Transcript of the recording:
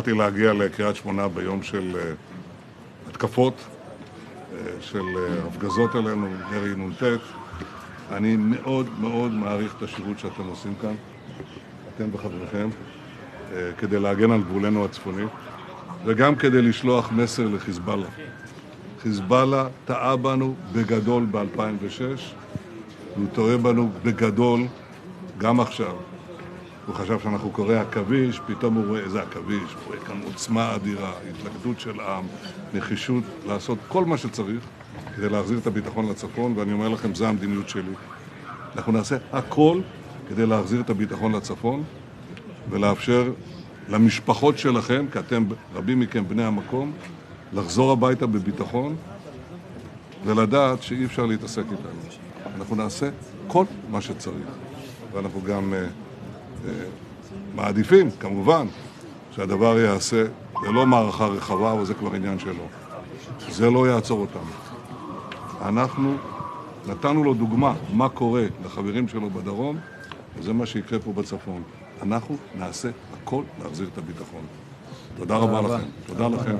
בחרתי להגיע לקריית שמונה ביום של התקפות, של הפגזות עלינו, ירי נ"ט. אני מאוד מאוד מעריך את השירות שאתם עושים כאן, אתם וחבריכם, כדי להגן על גבולנו הצפוני, וגם כדי לשלוח מסר לחיזבאללה. חיזבאללה טעה בנו בגדול ב-2006, הוא טועה בנו בגדול גם עכשיו. הוא חשב שאנחנו קוראים עכביש, פתאום הוא רואה איזה עכביש, הוא רואה כאן עוצמה אדירה, התלכדות של עם, נחישות לעשות כל מה שצריך כדי להחזיר את הביטחון לצפון, ואני אומר לכם, זו המדיניות שלי. אנחנו נעשה הכל כדי להחזיר את הביטחון לצפון ולאפשר למשפחות שלכם, כי אתם, רבים מכם בני המקום, לחזור הביתה בביטחון ולדעת שאי אפשר להתעסק איתנו. אנחנו נעשה כל מה שצריך, ואנחנו גם מעדיפים, כמובן, שהדבר יעשה ללא מערכה רחבה, אבל זה כבר עניין שלו. זה לא יעצור אותנו. אנחנו נתנו לו דוגמה מה קורה לחברים שלו בדרום, וזה מה שיקרה פה בצפון. אנחנו נעשה הכל להחזיר את הביטחון. תודה רבה לכם. תודה לכם.